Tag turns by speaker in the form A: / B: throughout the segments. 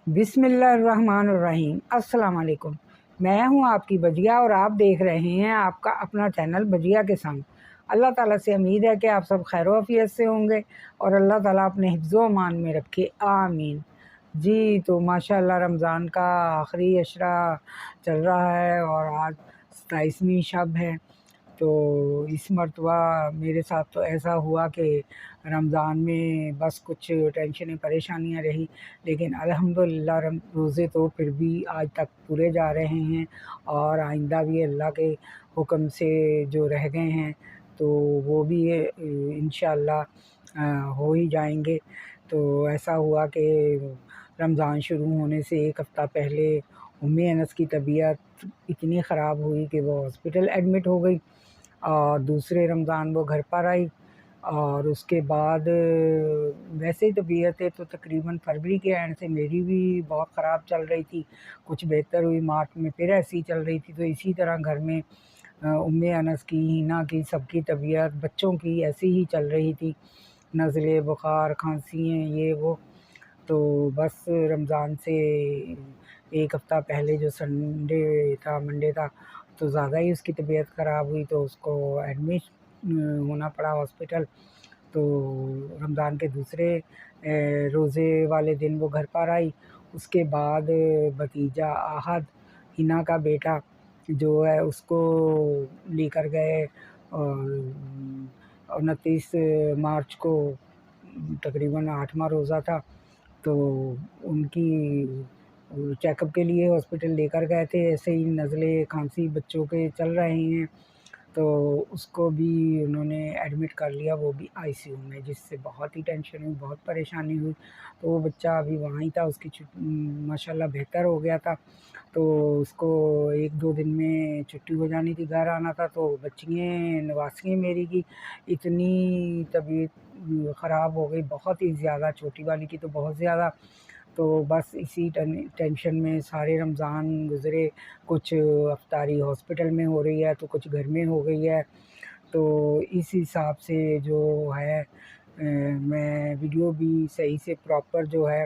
A: बिस्मिल्लाहिर्रहमानिर्रहीम। अस्सलाम वालेकुम। मैं हूं आपकी बजिया और आप देख रहे हैं आपका अपना चैनल बजिया के संग। अल्लाह ताला से उम्मीद है कि आप सब खैर आफियत से होंगे और अल्लाह ताला अपने हिफ्ज़ो अमान में रखे, आमीन। जी तो माशाअल्लाह रमज़ान का आखिरी अशरा चल रहा है और आज 27वीं शब है। तो इस मरतबा मेरे साथ तो ऐसा हुआ कि रमज़ान में बस कुछ टेंशनें परेशानियां रही, लेकिन अल्हम्दुलिल्लाह रोज़े तो फिर भी आज तक पूरे जा रहे हैं और आइंदा भी अल्लाह के हुक्म से जो रह गए हैं तो वो भी इंशाअल्लाह हो ही जाएंगे। तो ऐसा हुआ कि रमज़ान शुरू होने से एक हफ़्ता पहले उम्मी अनस की तबीयत इतनी ख़राब हुई कि वो हॉस्पिटल एडमिट हो गई और दूसरे रमज़ान वो घर पर आई। और उसके बाद वैसे ही तबीयतें तो तकरीबन फरवरी के एंड से मेरी भी बहुत ख़राब चल रही थी, कुछ बेहतर हुई, मार्च में फिर ऐसी ही चल रही थी। तो इसी तरह घर में उम्मे अनस की, हिना की, सबकी तबीयत, बच्चों की ऐसी ही चल रही थी, नज़ले, बुखार, खांसियाँ, ये वो। तो बस रमज़ान से एक हफ़्ता पहले जो संडे था, मंडे था, तो ज़्यादा ही उसकी तबीयत ख़राब हुई तो उसको एडमिट होना पड़ा हॉस्पिटल। तो रमज़ान के दूसरे रोज़े वाले दिन वो घर पर आई। उसके बाद भतीजा आहद, हिना का बेटा जो है, उसको लेकर गए और 29 मार्च को तकरीबन 8वां रोज़ा था। तो उनकी चेकअप के लिए हॉस्पिटल लेकर गए थे। ऐसे ही नज़ले, खांसी बच्चों के चल रहे हैं तो उसको भी उन्होंने एडमिट कर लिया, वो भी आईसीयू में, जिससे बहुत ही टेंशन हुई, बहुत परेशानी हुई। तो वो बच्चा अभी वहाँ ही था, उसकी माशाल्लाह बेहतर हो गया था। तो उसको 1-2 दिन में छुट्टी हो जानी थी, घर आना था। तो बच्चियाँ नवासियाँ मेरी की इतनी तबीयत ख़राब हो गई, बहुत ही ज़्यादा, छोटी वाली की तो बहुत ज़्यादा। तो बस इसी टेंशन में सारे रमज़ान गुज़रे। कुछ अफ्तारी हॉस्पिटल में हो रही है तो कुछ घर में हो गई है। तो इस हिसाब से जो है मैं वीडियो भी सही से प्रॉपर जो है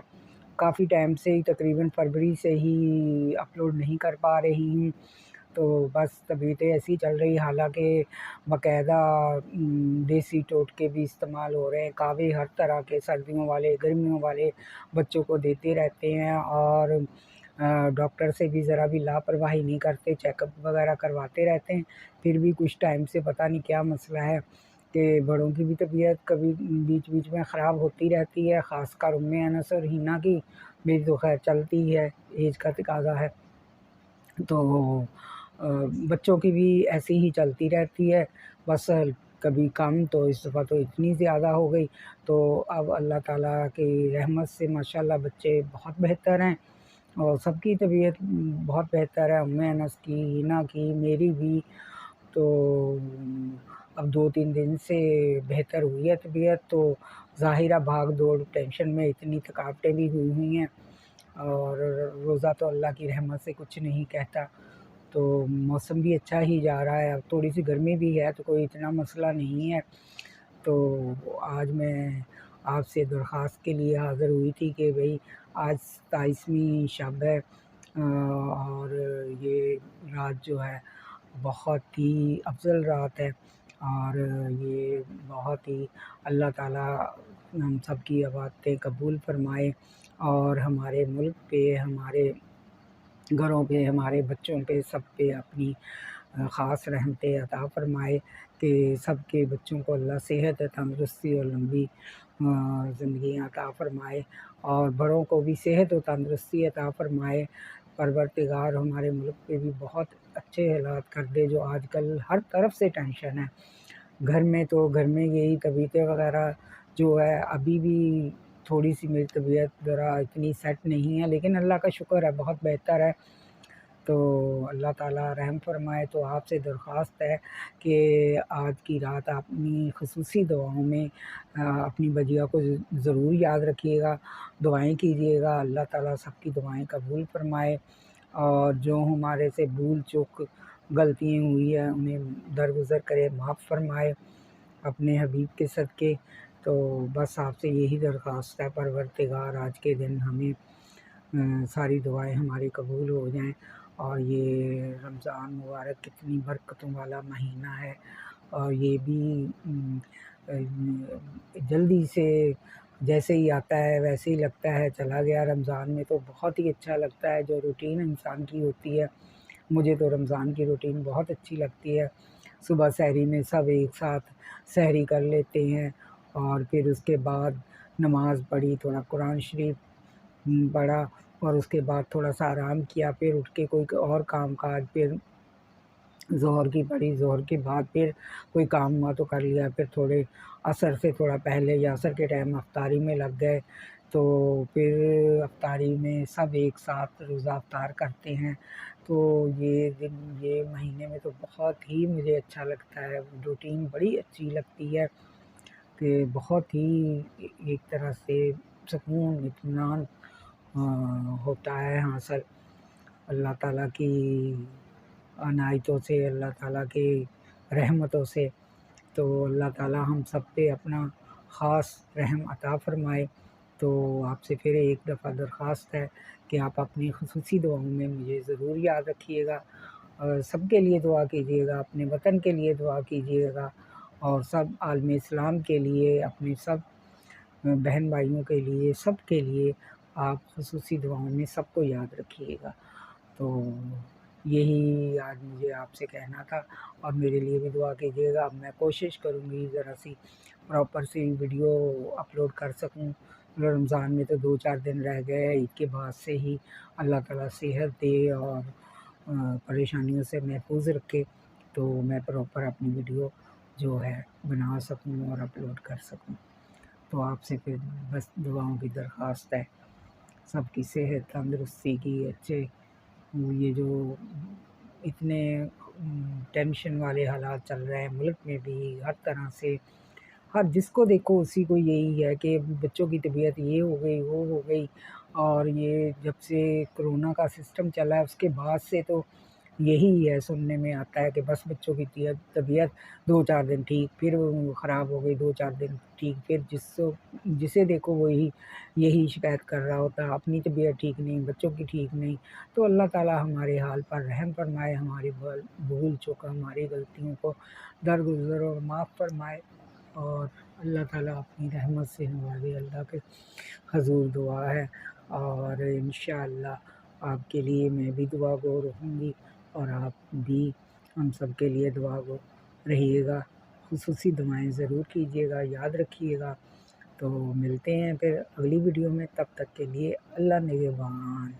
A: काफ़ी टाइम से ही, तकरीबन फरवरी से ही अपलोड नहीं कर पा रही हूँ। तो बस तबीयतें ऐसी चल रही, हालांकि बाकायदा देसी टोटके भी इस्तेमाल हो रहे हैं, कावे हर तरह के, सर्दियों वाले, गर्मियों वाले बच्चों को देते रहते हैं और डॉक्टर से भी ज़रा भी लापरवाही नहीं करते, चेकअप वगैरह करवाते रहते हैं। फिर भी कुछ टाइम से पता नहीं क्या मसला है कि बड़ों की भी तबीयत कभी बीच बीच में ख़राब होती रहती है, ख़ासकर उम्मे अनस और हिना की। मेरी तो खैर चलती ही है, एज का तकाज़ा है। तो बच्चों की भी ऐसी ही चलती रहती है, बस कभी कम, तो इस दफ़ा तो इतनी ज़्यादा हो गई। तो अब अल्लाह ताला की रहमत से माशाल्लाह बच्चे बहुत बेहतर हैं और सबकी तबीयत बहुत बेहतर है, उम्मे अनस की, हिना की, मेरी भी। तो अब 2-3 दिन से बेहतर हुई है तबीयत। तो ज़ाहिरा भाग दौड़, टेंशन में इतनी थकावटें भी हुई हैं और रोज़ा तो अल्लाह की रहमत से कुछ नहीं कहता। तो मौसम भी अच्छा ही जा रहा है, अब थोड़ी सी गर्मी भी है तो कोई इतना मसला नहीं है। तो आज मैं आपसे दरख्वास्त के लिए हाज़िर हुई थी कि भई आज 27वीं शब है और ये रात जो है बहुत ही अफ़ज़ल रात है और ये बहुत ही अल्लाह ताला हम सब की इबादतें कबूल फ़रमाए और हमारे मुल्क पे, हमारे घरों पे, हमारे बच्चों पे, सब पे अपनी ख़ास रहमतें अता फ़रमाए कि सबके बच्चों को अल्लाह सेहत, तंदुरुस्ती और लंबी ज़िंदगियाँ अता फ़रमाए और बड़ों को भी सेहत और तंदुरुस्ती अता फ़रमाए। परवरदिगार हमारे मुल्क पे भी बहुत अच्छे हालात कर दे, जो आजकल हर तरफ से टेंशन है। घर में तो घर में यही तबीयतें वगैरह जो है, अभी भी थोड़ी-सी मेरी तबीयत ज़रा इतनी सेट नहीं है, लेकिन अल्लाह का शुक्र है बहुत बेहतर है। तो अल्लाह ताला रहम फ़रमाए। तो आपसे दरख्वास्त है कि आज की रात अपनी ख़ुसूसी दुआओं में अपनी बजिया को ज़रूर याद रखिएगा, दुआएँ कीजिएगा। अल्लाह ताला सबकी दुआएँ कबूल फ़रमाए और जो हमारे से भूल चूक गलतियाँ हुई हैं उन्हें दरगुज़र करे, माफ़ फ़रमाए अपने हबीब के सदक़े। तो बस आपसे यही दरख्वास्त है, परवरदिगार आज के दिन हमें ساری دعائیں ہماری قبول ہو جائیں، اور یہ رمضان مبارک کتنی برکتوں والا مہینہ ہے، اور یہ بھی جلدی سے جیسے ہی آتا ہے ویسے ہی لگتا ہے چلا گیا۔ رمضان میں تو بہت ہی اچھا لگتا ہے، جو روٹین انسان کی ہوتی ہے، مجھے تو رمضان کی روٹین بہت اچھی لگتی ہے۔ صبح سحری میں سب ایک ساتھ سحری کر لیتے ہیں، اور پھر اس کے بعد نماز پڑھی، تھوڑا قرآن شریف پڑھا، اور اس کے بعد تھوڑا سا آرام کیا، پھر اٹھ کے کوئی اور کام کاج، پھر ظہر کی پڑھی، ظہر کے بعد پھر کوئی کام ہوا تو کر لیا، پھر تھوڑے عصر سے تھوڑا پہلے یا عصر کے ٹائم افطاری میں لگ گئے، تو پھر افطاری میں سب ایک ساتھ روزہ افطار کرتے ہیں۔ تو یہ دن، یہ مہینے میں تو بہت ہی مجھے اچھا لگتا ہے، روٹین بڑی اچھی لگتی ہے کہ بہت ہی ایک طرح سے سکون اطمینان ہوتا ہے حاصل اللہ تعالیٰ کی عنایتوں سے، اللہ تعالیٰ کی رحمتوں سے۔ تو اللہ تعالیٰ ہم سب پہ اپنا خاص رحم عطا فرمائے۔ تو آپ سے پھر ایک دفعہ درخواست ہے کہ آپ اپنی خصوصی دعاؤں میں مجھے ضرور یاد رکھیے گا، اور سب کے لیے دعا کیجیے گا، اپنے وطن کے لیے دعا کیجیے گا، اور سب عالم اسلام کے لیے، اپنے سب بہن بھائیوں کے لیے، سب کے لیے آپ خصوصی دعاؤں میں سب کو یاد رکھیے گا۔ تو یہی آج مجھے آپ سے کہنا تھا، اور میرے لیے بھی دعا کیجیے گا۔ اب میں کوشش کروں گی ذرا سی پراپر سی ویڈیو اپلوڈ کر سکوں۔ رمضان میں تو 2-4 دن رہ گئے، عید کے بعد سے ہی اللہ تعالیٰ صحت دے اور پریشانیوں سے محفوظ رکھے، تو میں پراپر اپنی ویڈیو جو ہے بنا سکوں اور اپلوڈ کر سکوں۔ تو آپ سے پھر بس دعاؤں کی درخواست ہے، سب کی صحت تندرستی کی، اچھے یہ جو اتنے ٹینشن والے حالات چل رہے ہیں ملک میں بھی، ہر طرح سے ہر جس کو دیکھو اسی کو یہی ہے کہ بچوں کی طبیعت یہ ہو گئی، وہ ہو گئی، اور یہ جب سے کرونا کا سسٹم چلا ہے اس کے بعد سے تو یہی ہے سننے میں آتا ہے کہ بس بچوں کی طبیعت 2-4 دن ٹھیک، پھر وہ خراب ہو گئی، 2-4 دن ٹھیک، پھر جسے دیکھو وہی یہی شکایت کر رہا ہوتا ہے، اپنی طبیعت ٹھیک نہیں، بچوں کی ٹھیک نہیں۔ تو اللہ تعالیٰ ہمارے حال پر رحم فرمائے، ہماری بھول چوک، ہماری غلطیوں کو درگزر اور معاف فرمائے، اور اللہ تعالیٰ اپنی رحمت سے نوازے۔ اللہ کے حضور دعا ہے، اور انشاءاللہ آپ کے لیے میں بھی دعا گو رہوں گی، اور آپ بھی ہم سب کے لیے دعا گو رہیے گا۔ خصوصی دعائیں ضرور کیجیے گا، یاد رکھیے گا۔ تو ملتے ہیں پھر اگلی ویڈیو میں، تب تک کے لیے اللہ نگہبان۔